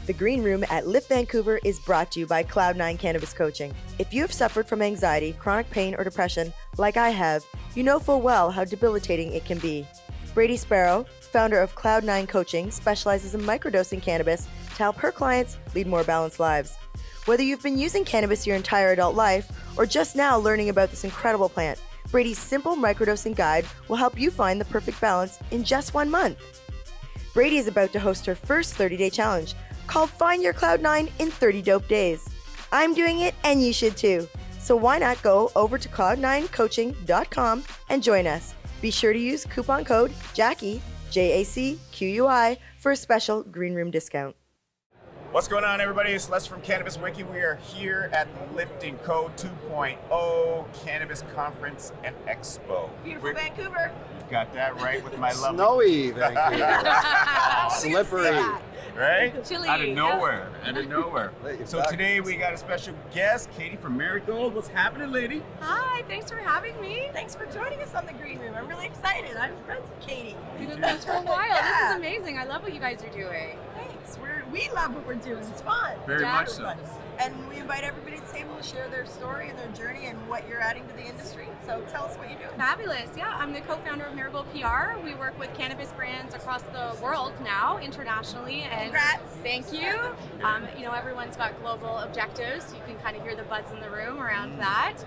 The Green Room at Lift Vancouver is brought to you by Cloud9 Cannabis Coaching. If you have suffered from anxiety, chronic pain, or depression, like I have, you know full well how debilitating it can be. Brady Sparrow, founder of Cloud9 Coaching, specializes in microdosing cannabis to help her clients lead more balanced lives. Whether you've been using cannabis your entire adult life or just now learning about this incredible plant, Brady's simple microdosing guide will help you find the perfect balance in just 1 month. Brady is about to host her first 30-day challenge called Find Your Cloud9 in 30 Dope Days. I'm doing it and you should too. So why not go over to cloud9coaching.com and join us. Be sure to use coupon code Jackie, JACQUI, for a special Green Room discount. What's going on, everybody? It's Les from Cannabis.Wiki. We are here at the Lift&Co 2.0 Cannabis Conference and Expo. Beautiful Vancouver. You got that right with my lovely... Snowy Vancouver. Slippery. Right? Chilly. Out of nowhere. Out of nowhere. So back. today we got a special guest, Katie from Marigold. What's happening, lady? Hi, thanks for having me. Thanks for joining us on the Green Room. I'm really excited. I'm friends with Katie. We've been friends for a while. Yeah. This is amazing. I love what you guys are doing. Thanks. We love what we're doing. It's fun. Very Yeah, much it's so. fun. And we invite everybody to the table to share their story and their journey and what you're adding to the industry. So tell us what you do. Fabulous. Yeah, I'm the co-founder of Marigold PR. We work with cannabis brands across the world now, internationally. And Congrats. Thank you. Everyone's got global objectives. You can kind of hear the buzz in the room around that.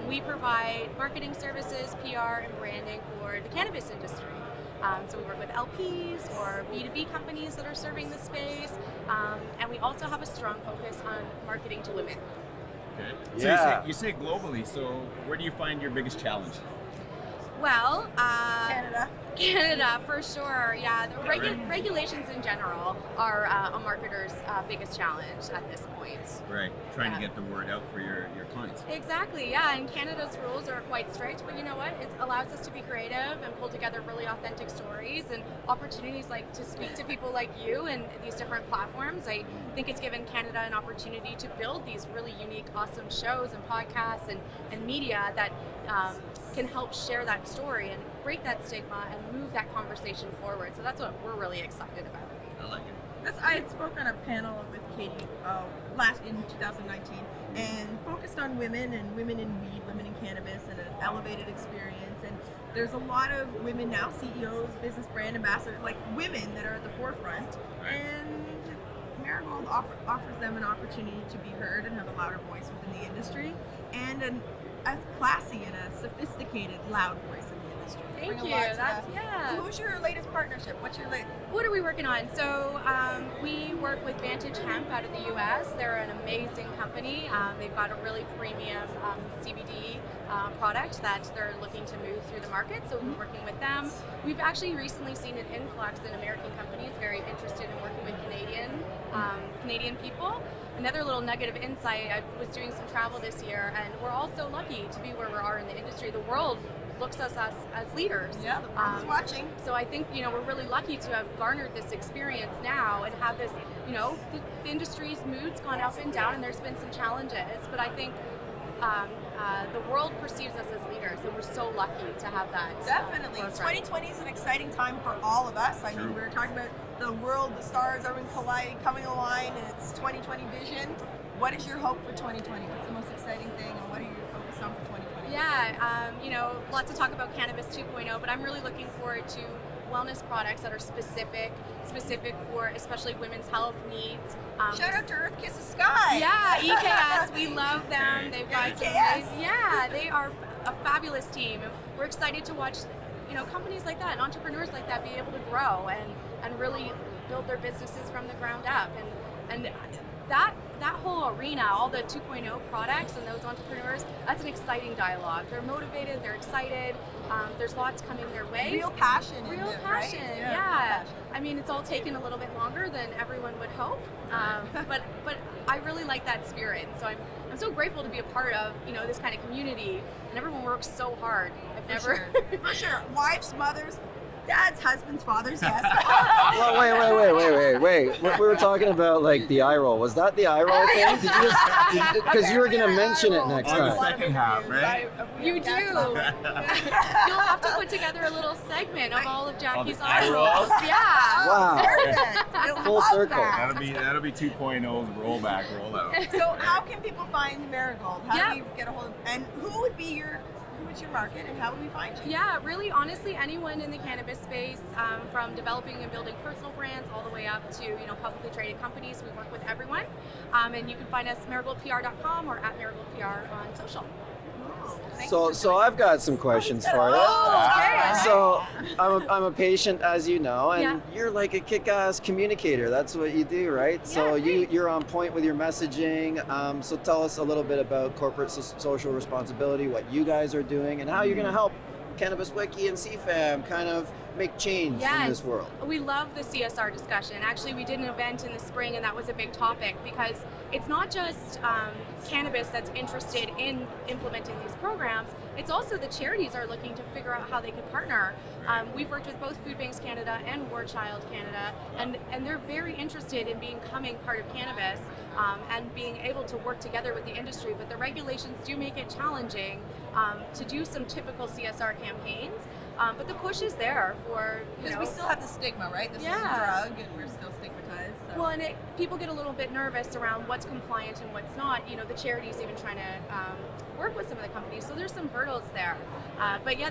We provide marketing services, PR, and branding for the cannabis industry. So we work with LPs or B2B companies that are serving the space, and we also have a strong focus on marketing to women. Okay. So Yeah. you say globally, so where do you find your biggest challenge? Well, Canada. for sure. Yeah, the regulations in general are a marketer's biggest challenge at this point. Right. Trying to Yeah. get the word out for your clients. Exactly, yeah, and Canada's rules are quite strict, but you know what? It allows us to be creative and pull together really authentic stories and opportunities like to speak to people like you and these different platforms. I think it's given Canada an opportunity to build these really unique, awesome shows and podcasts and media that can help share that story and break that stigma and move that conversation forward. So that's what we're really excited about. I like it. I had spoke on a panel with Katie in 2019 and focused on women and women in weed, women in cannabis, and an elevated experience. And there's a lot of women now, CEOs, business brand ambassadors, like women that are at the forefront. Right. And Marigold offers them an opportunity to be heard and have a louder voice within the industry, and as classy and a sophisticated, loud voice in the industry. Thank Bring a you. lot to That's that. yeah. So who's your latest partnership? What's your latest? What are we working on? So we work with Vantage Hemp out of the U.S. They're an amazing company. They've got a really premium CBD product that they're looking to move through the market. So we've been working with them. We've actually recently seen an influx in American companies very interested in working with Canadian people. Another little nugget of insight, I was doing some travel this year, and we're all so lucky to be where we are in the industry. The world looks at us as leaders. Yeah, the world is watching. So I think, we're really lucky to have garnered this experience now and have this, the industry's mood's gone up and down and there's been some challenges, but I think the world perceives us as leaders and we're so lucky to have that. Definitely. forefront. 2020 is an exciting time for all of us. I mean, we were talking about the world, the stars are coming aligned, and it's 2020 vision. What is your hope for 2020? What's the most exciting thing, and what are you focused on for 2020? Yeah, lots of talk about Cannabis 2.0, but I'm really looking forward to wellness products that are specific for especially women's health needs. Shout out to Earth Kisses Sky. Yeah, EKS, we love them. They've got some EKS. amazing, yeah, they are a fabulous team. And we're excited to watch, companies like that and entrepreneurs like that be able to grow and really build their businesses from the ground up. And that whole arena, all the 2.0 products and those entrepreneurs, that's an exciting dialogue. They're motivated, they're excited, there's lots coming their way. Real passion. Real in it, passion, right? yeah. Real passion. I mean, it's all taken a little bit longer than everyone would hope, but I really like that spirit. So I'm so grateful to be a part of this kind of community, and everyone works so hard. For sure. Wives, mothers, Dad's husband's father's guest. Well, wait. We were talking about like the eye roll. Was that the eye roll thing? Did you just, because you were going to mention it next On the time. second half, right? You do. You'll have to put together a little segment of all of Jackie's the eye eye rolls. rolls? Yeah. Wow. Perfect. Full Love circle. that. That'll be 2.0's rollback, rollout. So how can people find Marigold? How Yeah. do we get a hold of, and who would your market, and how would we find you? Yeah, really, honestly, anyone in the cannabis space, from developing and building personal brands all the way up to publicly traded companies. We work with everyone, and you can find us marigoldpr.com or at marigoldpr on social. So I've got some questions for you. okay. So I'm a patient, as you know, and Yeah. you're like a kick-ass communicator. That's what you do, right? So thanks. you're on point with your messaging. So tell us a little bit about corporate social responsibility, what you guys are doing, and how you're going to help Cannabis.Wiki and CFAM kind of make change in this world. We love the CSR discussion. Actually, we did an event in the spring, and that was a big topic because it's not just cannabis that's interested in implementing these programs. It's also the charities are looking to figure out how they can partner. We've worked with both Food Banks Canada and War Child Canada, and they're very interested in becoming part of cannabis and being able to work together with the industry. But the regulations do make it challenging to do some typical CSR campaigns. But the push is there for, Because we still have the stigma, right? This is a drug, and we're still stigmatized. So. Well, and people get a little bit nervous around what's compliant and what's not. The charities even trying to work with some of the companies, so there's some hurdles there. But yeah,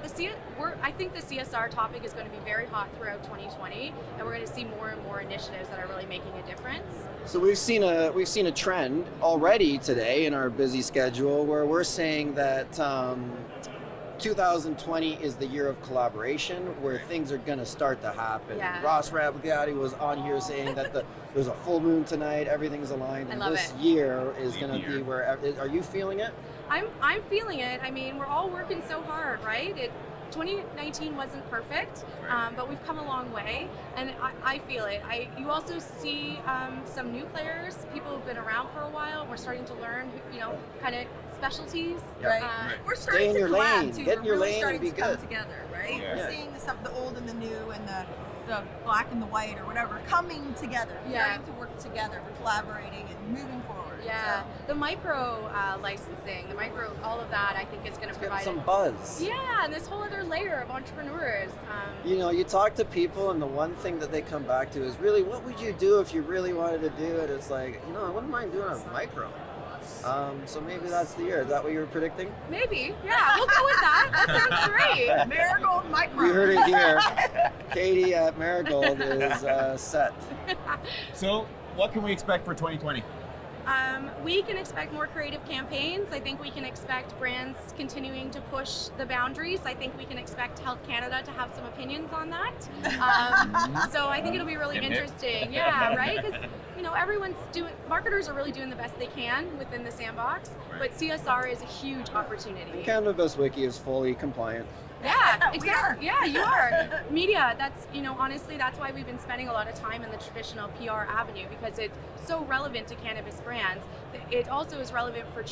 I think the CSR topic is going to be very hot throughout 2020, and we're going to see more and more initiatives that are really making a difference. So we've seen a trend already today in our busy schedule where we're saying that 2020 is the year of collaboration, where things are going to start to happen. Yeah. Ross Rabagatti was on here saying that there's a full moon tonight, everything's aligned, and this year is going to be where. Are you feeling it? I'm feeling it. I mean, we're all working so hard, right? 2019 wasn't perfect, but we've come a long way, and I feel it. You also see some new players, people who've been around for a while. We're starting to learn, kind of specialties. Right. We're starting in to your collab lane. too. Get in We're your really lane starting and be to come good. together, right? Yeah. We're seeing the old and the new and the black and the white or whatever coming together. We're starting to work together. We're collaborating and moving forward. Yeah, the micro licensing, all of that, I think is going to provide some buzz. Yeah, and this whole other layer of entrepreneurs. You talk to people, and the one thing that they come back to is really, what would you do if you really wanted to do it? It's like, I wouldn't mind doing a micro. So maybe that's the year. Is that what you were predicting? Maybe, yeah, we'll go with that. That sounds great. Marigold micro. You heard it here. Katie at Marigold is set. So, what can we expect for 2020? We can expect more creative campaigns. I think we can expect brands continuing to push the boundaries. I think we can expect Health Canada to have some opinions on that. So I think it'll be really interesting. Yeah, right? Because marketers are really doing the best they can within the sandbox, but CSR is a huge opportunity. Cannabis.Wiki is fully compliant. Yeah, exactly. Yeah, you are. Media, that's, honestly, that's why we've been spending a lot of time in the traditional PR avenue, because it's so relevant to cannabis brands. It also is relevant for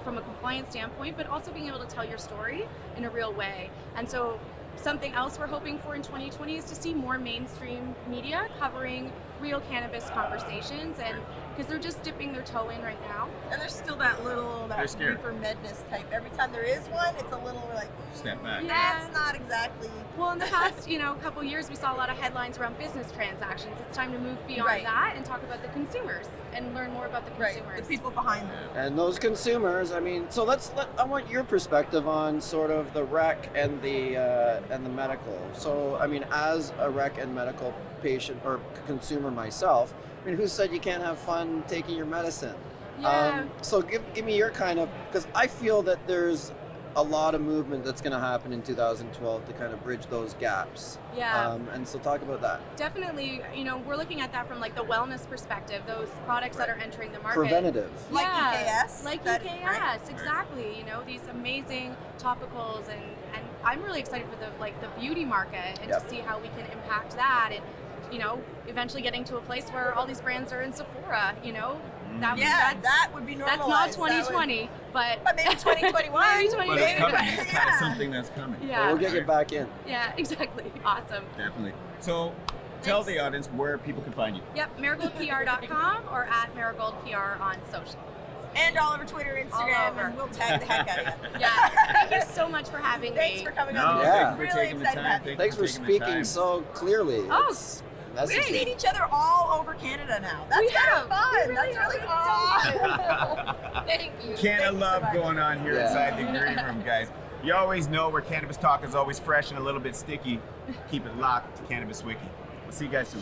from a compliance standpoint, but also being able to tell your story in a real way. And so something else we're hoping for in 2020 is to see more mainstream media covering real cannabis conversations, and because they're just dipping their toe in right now. And there's still that reefer madness type. Every time there is one, it's a little like, Step back. that's not exactly. Well, in the past, couple years, we saw a lot of headlines around business transactions. It's time to move beyond that and talk about the consumers and learn more about the consumers. The people behind them. And those consumers, so I want your perspective on sort of the rec and the medical. So, as a rec and medical patient or consumer myself, who said you can't have fun taking your medicine? Yeah. So give me your kind of, because I feel that there's a lot of movement that's going to happen in 2012 to kind of bridge those gaps. Yeah. And so talk about that. Definitely, we're looking at that from like the wellness perspective, those products that are entering the market. Preventative. Like EKS. Like EKS, exactly. These amazing topicals, and I'm really excited for the beauty market and to see how we can impact that. And eventually getting to a place where all these brands are in Sephora, that would be that's normalized. not 2020, but maybe 2021. maybe But it's coming. 2021. It's kind of something that's coming. Yeah. We'll get you back in. Yeah, exactly. Awesome. Definitely. So tell the audience where people can find you. Yep, marigoldpr.com or at marigoldpr on social. And all over Twitter, Instagram, over. and we'll tag the heck out of you. Yeah, thank you so much for having Thanks me. for coming No, on. Yeah. thank you for Really taking the excited to time. have you. Thanks for taking the speaking time. so clearly. Oh, That's We've seen each other all over Canada now. That's We kind have. of fun. We really That's really have. fun. Thank you. Can Thank of you so love much. going on here Yeah. inside the green room, guys. You always know where cannabis talk is always fresh and a little bit sticky. Keep it locked to Cannabis Wiki. We'll see you guys soon.